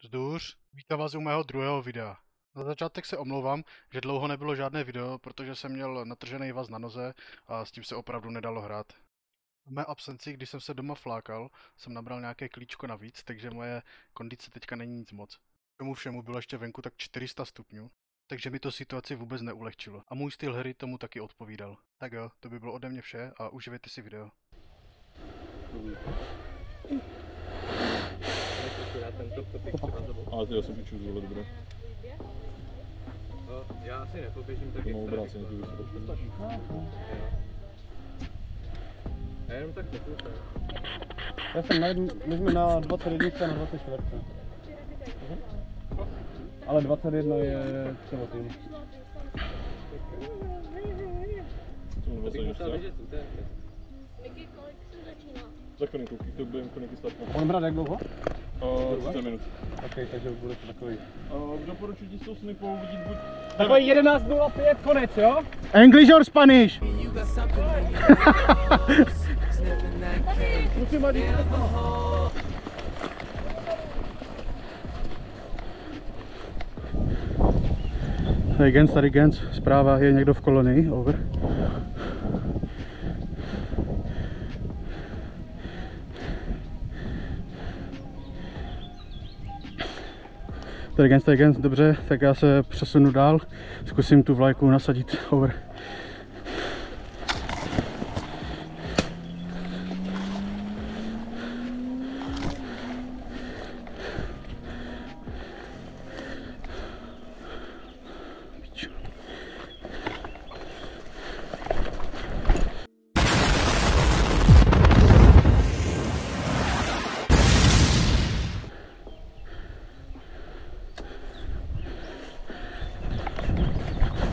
Vzduř, vítám vás u mého druhého videa. Na začátek se omlouvám, že dlouho nebylo žádné video, protože jsem měl natržený vaz na noze a s tím se opravdu nedalo hrát. V mé absenci, když jsem se doma flákal, jsem nabral nějaké klíčko navíc, takže moje kondice teďka není nic moc. K tomu všemu bylo ještě venku tak 400 stupňů, takže mi to situaci vůbec neulehčilo. A můj styl hry tomu taky odpovídal. Tak jo, to by bylo ode mě vše a uživejte si video. Ale ty já jsem piču, vole, dobré. Já asi nepoběžím tak No, obráceně, ty se já jenom tak nekoukám. Já jsem my jsme na 21 a na 24. Ale 21 je třeba tým. Za chvilinku, to budeme konečně startovat. On brát jak dlouho? 30 minut. Ok, takže bude to takový. Doporučuji ti s tou snipou vidět buď... Takový 11:05 konec, jo? English or Spanish? Musím mít. Tady Gens, zpráva, je někdo v kolonii, over. Tady Gens, dobře, tak já se přesunu dál, zkusím tu vlajku nasadit, over.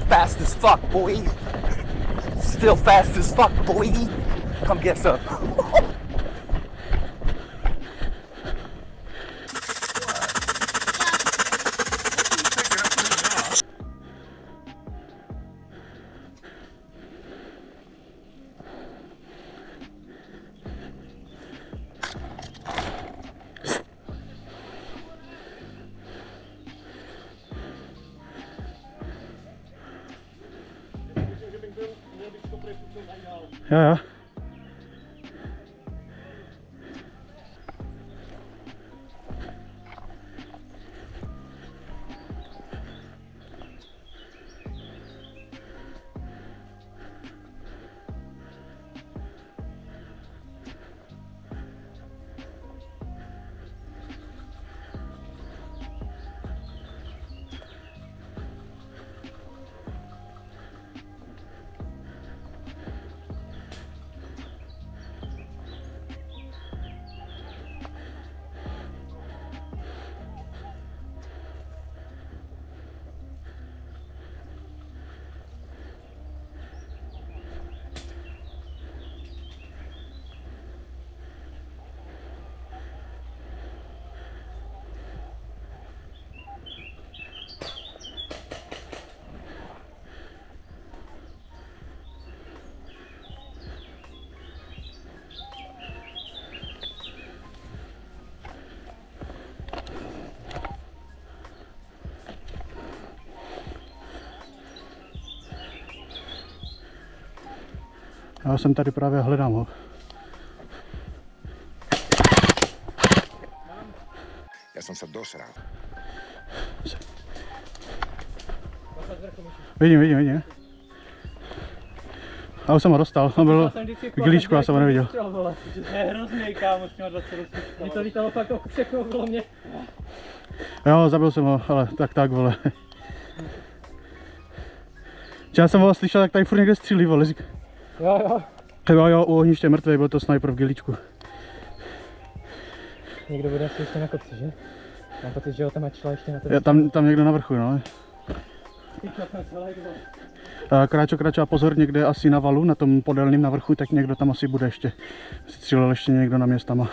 Fast as fuck, boy. Still fast as fuck, boy. Come get some. Jo. Já jsem tady právě hledám ho. Já jsem se dosral. Vidím. A už jsem ho dostal, on byl v gilíčku, já jsem ho neviděl. To je hrozný, kámo, s těma 20. Mě to lítalo fakt všechno okolo mě. Jo, zabil jsem ho, ale tak, vole. Já jsem ho slyšel, jak tady furt někde střílí, vole. Jo, u ohniště mrtvej, byl to sniper v gilíčku. Někdo bude asi ještě na kopci, že? Mám pocit, že ho tam šla ještě na tebe. Tam někdo na vrchu, no. Kráčo, a pozor, někde asi na valu, na tom podélným na vrchu, tak někdo tam asi bude ještě. Střílel ještě někdo na městama.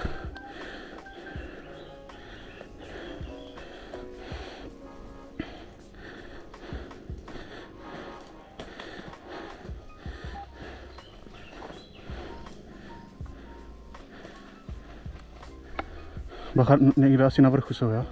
Bacha, někde asi na vrchu jsou, jo?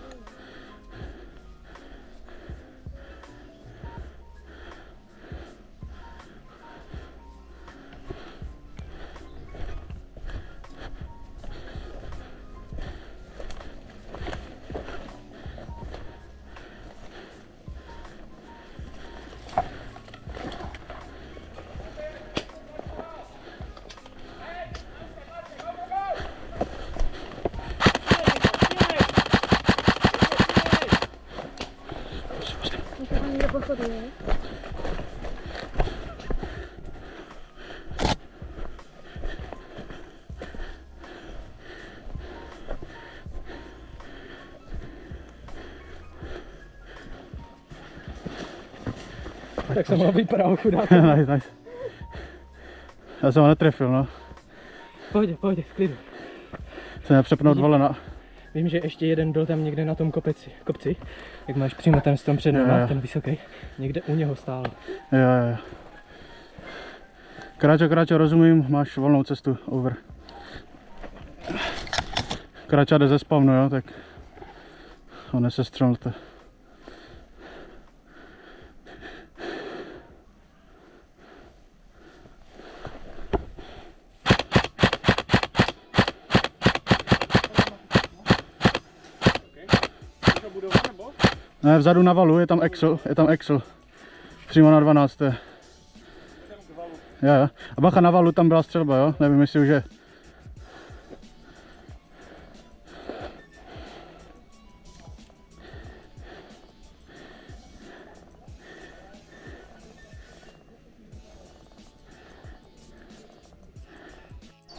Tak jsem ho vypadal chudák. Nice. Já jsem ho netrefil, no. Pojď, v klidu. Jsem přepnout volena. Vím, že ještě jeden byl tam někde na tom kopci, jak máš přímo ten strom před náma, ten vysoký, někde u něho stál. Jo. Kráčo, rozumím, máš volnou cestu, over. Kráča jde ze spawnu, jo, tak ho nesestřelte. Ne, vzadu na valu, je tam Excel. Přímo na 12. Jo. A bacha, na valu tam byla střelba, jo? Nevím, jestli už je.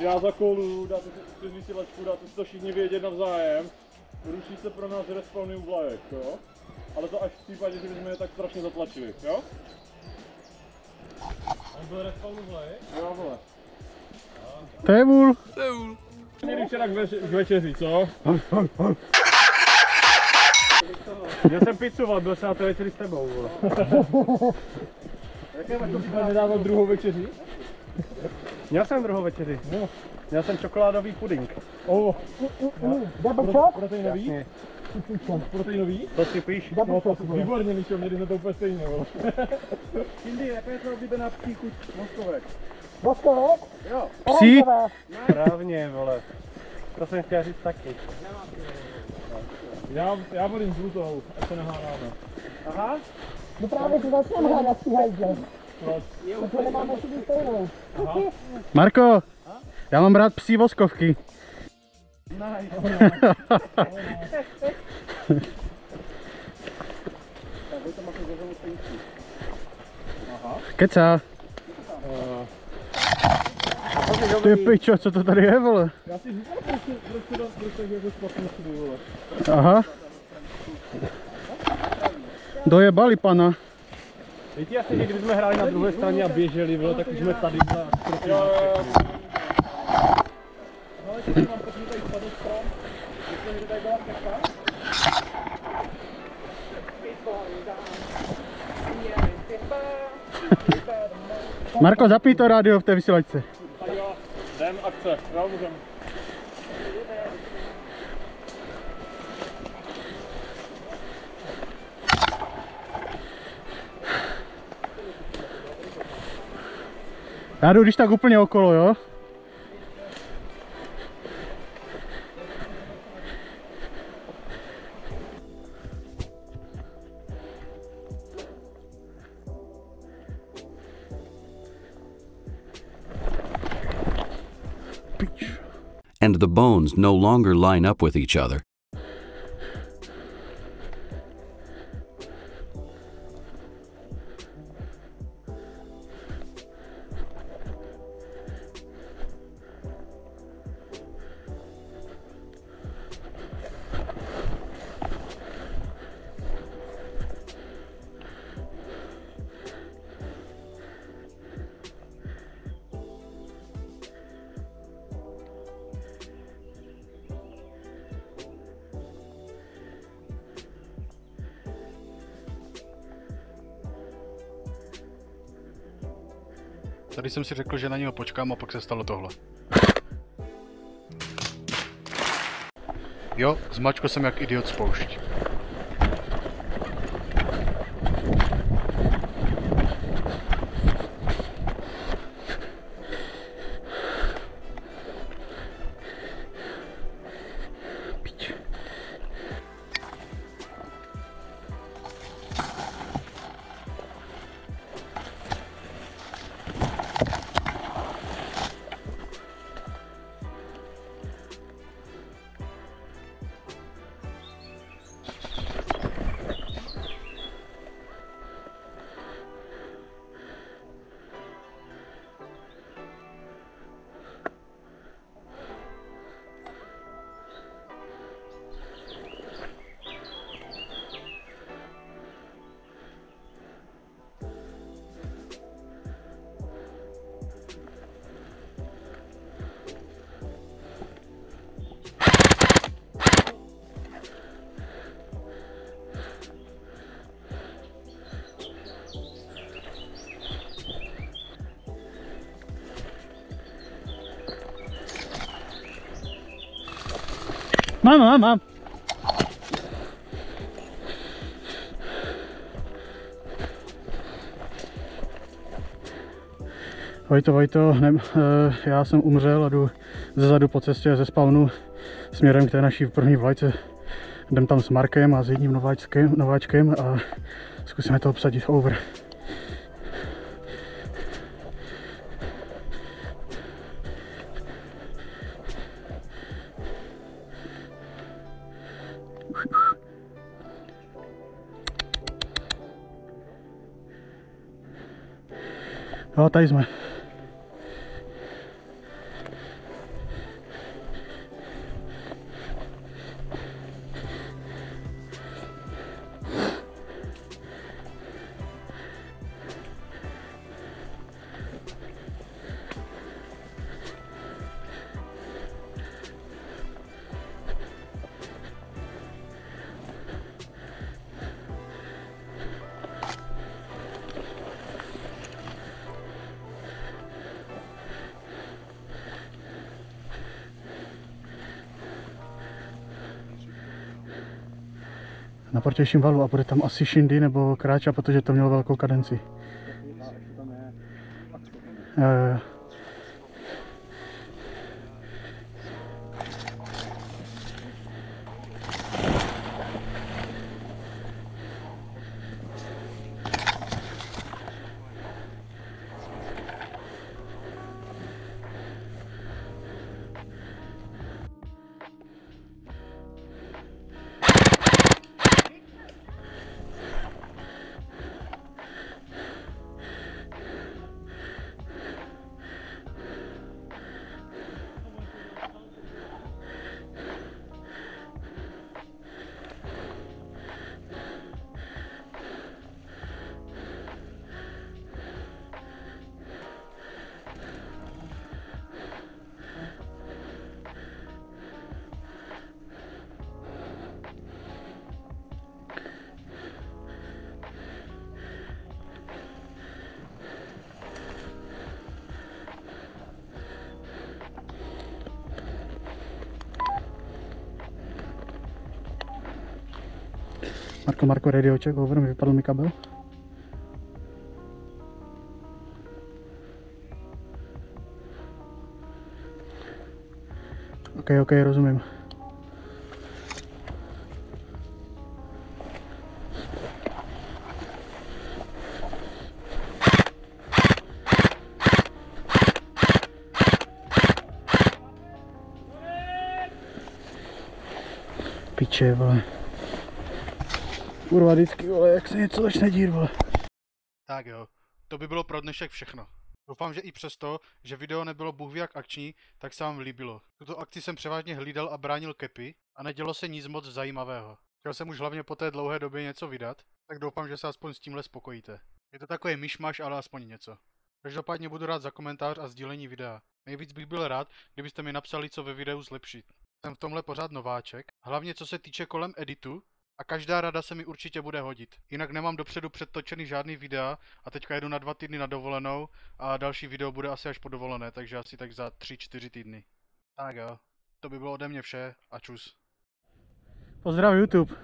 Já za kolu, dáte si přes vysílačku, dáte si to všichni vědět navzájem. Ruší se pro nás respawny u vlajek, jo? Ale to až v případě, že bychom je tak strašně zatlačili, jo? On byl respawn u vlajek? Jo, vole. To je vůl. Měli včera k večeři, co? Měl jsem pizzovat, byl jsem na té večeři s tebou, vole. Jaké máš to příklad nedával druhou večeři? Měl jsem druhou večeři. No. Měl jsem čokoládový puding. Proteinový? Proteinový? To si píš? No, výborně, Míšo, měli jsme to úplně stejně, vole. Cindy, jaká je to oblíbená psí chuť mozkovek? Mozkovek? Jo. Psí? Správně, vole. To jsem chtěl říct taky. Já volím žlutou, ať se nahádáme. Aha? No právě to zase mám hádat si hajzle. Protože nemáme si stejnou. Marko, já mám rád psí voskovky. Kecá. Ty pičo, co to tady je, vole? Já si říkal, proč jako špatný šli, vole. Aha. Dojebali pana. Víte asi, že když jsme hráli na druhé straně a běželi, vole, tak už jsme tady za trochu. Jo. No ale když mám pocit, že tady spadl strom, že tady byla pěkka. Marko, zapni to rádio v té vysílačce. Jo, jdem akce, jo, můžem. Já jdu když tak úplně okolo, jo? And the bones no longer line up with each other. Tady jsem si řekl, že na něho počkám a pak se stalo tohle. Jo, zmačko jsem jak idiot spoušť. Mám. Vojto, já jsem umřel a jdu zezadu po cestě ze spawnu směrem k té naší první vlajce. Jdem tam s Markem a s jedním nováčkem a zkusíme to obsadit. Over. Jo, tady jsme. Na protějším valu a bude tam asi Shindy nebo Kráča, protože to mělo velkou kadenci. Jo. Marko, radio check, over, vypadl mi kabel. OK, rozumím. Piče, vole. Kurva, vždycky, vole, jak se něco začne dít, vole. Tak jo, to by bylo pro dnešek všechno. Doufám, že i přesto, že video nebylo bůhví jak akční, tak se vám líbilo. Tuto akci jsem převážně hlídal a bránil kepy a nedělo se nic moc zajímavého. Chtěl jsem už hlavně po té dlouhé době něco vydat, tak doufám, že se aspoň s tímhle spokojíte. Je to takový myšmaš, ale aspoň něco. Každopádně budu rád za komentář a sdílení videa. Nejvíc bych byl rád, kdybyste mi napsali, co ve videu zlepšit. Jsem v tomhle pořád nováček, hlavně co se týče kolem editu, a každá rada se mi určitě bude hodit. Jinak nemám dopředu předtočený žádný videa a teďka jedu na 2 týdny na dovolenou a další video bude asi až po dovolené, takže asi tak za 3-4 týdny. Tak jo, to by bylo ode mě vše a čus. Pozdrav YouTube.